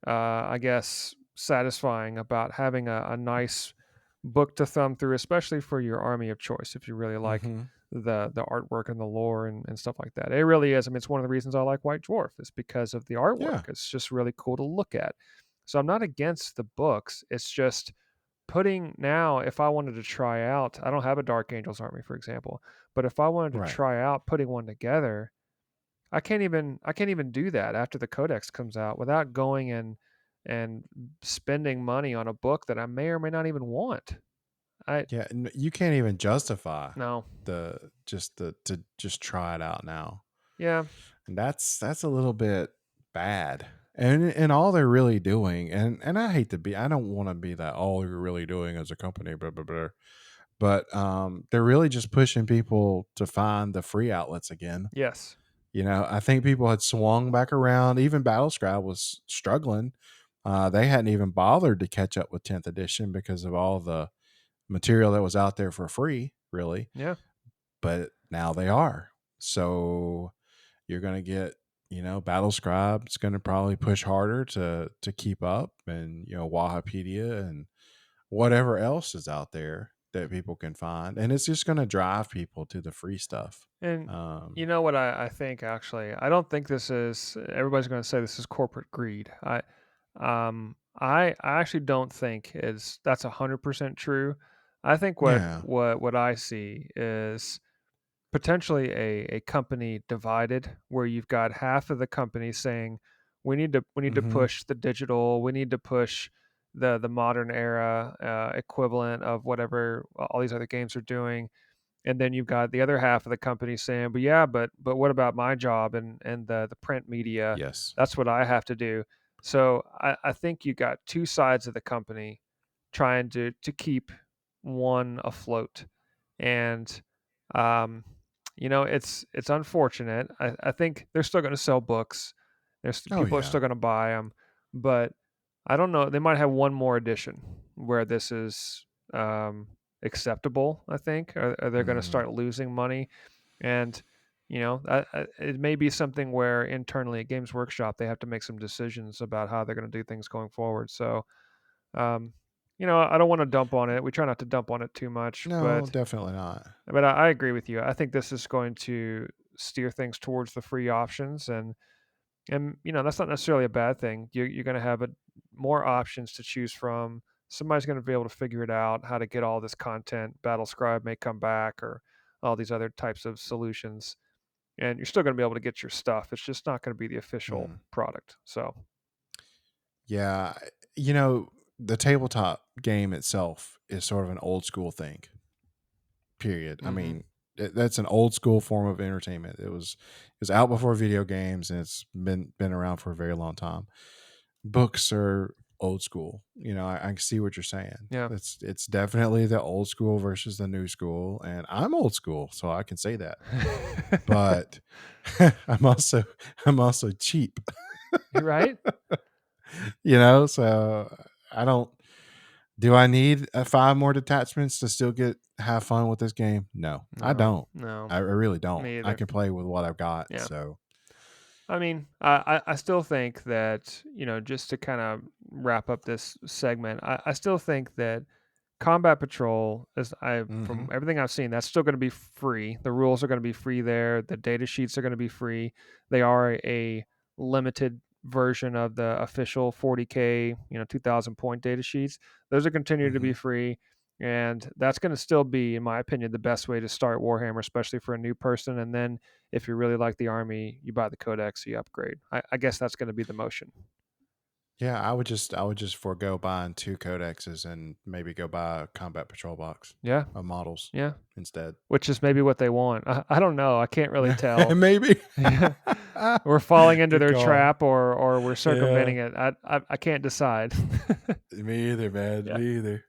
I guess satisfying about having a nice book to thumb through, especially for your army of choice if you really like Mhm. the artwork and the lore and stuff like that. It really is. I mean, it's one of the reasons I like White Dwarf is because of the artwork. Yeah. It's just really cool to look at. So I'm not against the books. It's just putting now, if I wanted to try out, I don't have a Dark Angels army, for example, but if I wanted to Right. try out putting one together, I can't even do that after the Codex comes out without going and spending money on a book that I may or may not even want. I Yeah, and you can't even justify No. the to just try it out now. Yeah. And that's a little bit bad. And all they're really doing, and I hate to be, I don't want to be that all you're really doing as a company, blah blah blah. But they're really just pushing people to find the free outlets again. Yes. I think people had swung back around. Even Battlescribe was struggling. They hadn't even bothered to catch up with 10th edition because of all the material that was out there for free, really. Yeah. But now they are. So you're going to get, Battlescribe is going to probably push harder to keep up, and Wahapedia and whatever else is out there that people can find, and it's just going to drive people to the free stuff. And you Um, know what I think actually? I don't think this is everybody's going to say this is corporate greed. I actually don't think is that's 100% true. I think what yeah. what what I see is potentially a company divided where you've got half of the company saying we need to Hmm. push the digital, we need to push the modern era equivalent of whatever all these other games are doing, and then you've got the other half of the company saying, but yeah, but what about my job and the print media? Yes. That's what I have to do. So I think you got two sides of the company trying to keep one afloat. And um, it's unfortunate. I think they're still going to sell books. Oh People are yeah. still going to buy them, but I don't know. They might have one more edition where this is acceptable. I think, or they're going to Hmm. start losing money, and it may be something where internally at Games Workshop they have to make some decisions about how they're going to do things going forward. So, um, I don't want to dump on it. We try not to dump on it too much, No, definitely not. but I agree with you. I think this is going to steer things towards the free options, and that's not necessarily a bad thing. You're going to have more options to choose from. Somebody's going to be able to figure it out how to get all this content. Battlescribe may come back, or all these other types of solutions, and you're still going to be able to get your stuff. It's just not going to be the official Mm. product. So Yeah, the tabletop game itself is sort of an old school thing. Period. I hmm mean, that's an old school form of entertainment. It was out before video games, and it's been around for a very long time. Books are old school. I can see what you're saying. yeah. It's definitely the old school versus the new school, and I'm old school, so I can say that. But I'm also I'm also cheap. You're right. So I don't. Do I need five more detachments to still have fun with this game? No, I No, don't. no, I really don't. me I either. can play with what I've got. Yeah. So, I mean, I still think that, just to kind of wrap up this segment, I still think that Combat Patrol from hmm. everything I've seen, that's still going to be free. The rules are going to be free there. The data sheets are going to be free. They are a limited version of the official 40K, 2000 point data sheets. Those are continuing to Hmm. be free. And that's going to still be, in my opinion, the best way to start Warhammer, especially for a new person. And then if you really like the army, you buy the Codex, you upgrade. I guess that's going to be the motion. Yeah, I would just forego buying two codexes and maybe go buy a combat patrol box Yeah. of models Yeah. instead. Which is maybe what they want. I don't know. I can't really tell. Maybe. We're falling into Good their call. trap, or we're Yeah. circumventing it. I can't decide. Me either, man. Yeah. Me either.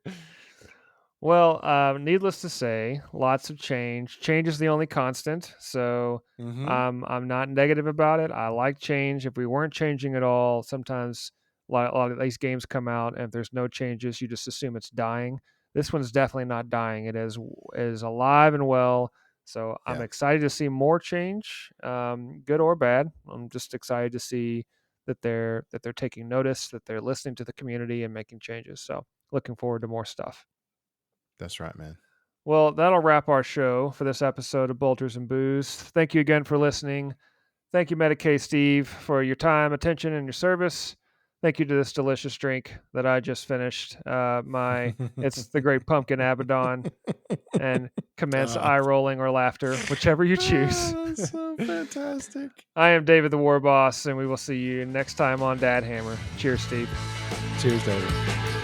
Well, needless to say, lots of change. Change is the only constant. So Hmm. I'm not negative about it. I like change. If we weren't changing at all, sometimes A lot of these games come out, and if there's no changes, you just assume it's dying. This one's definitely not dying. It is alive and well. So I'm Yeah, excited to see more change, good or bad. I'm just excited to see that they're taking notice, that they're listening to the community and making changes. So looking forward to more stuff. that's right, man. Well, that'll wrap our show for this episode of Bolters and Booze. Thank you again for listening. Thank you, Medicae Steve, for your time, attention, and your service. Thank you to this delicious drink that I just finished. It's the Great Pumpkin Abaddon, and commence Ah, eye rolling or laughter, whichever you choose. that's so fantastic. I am David the Warboss, and we will see you next time on Dad Hammer. Cheers, Steve. Cheers, David.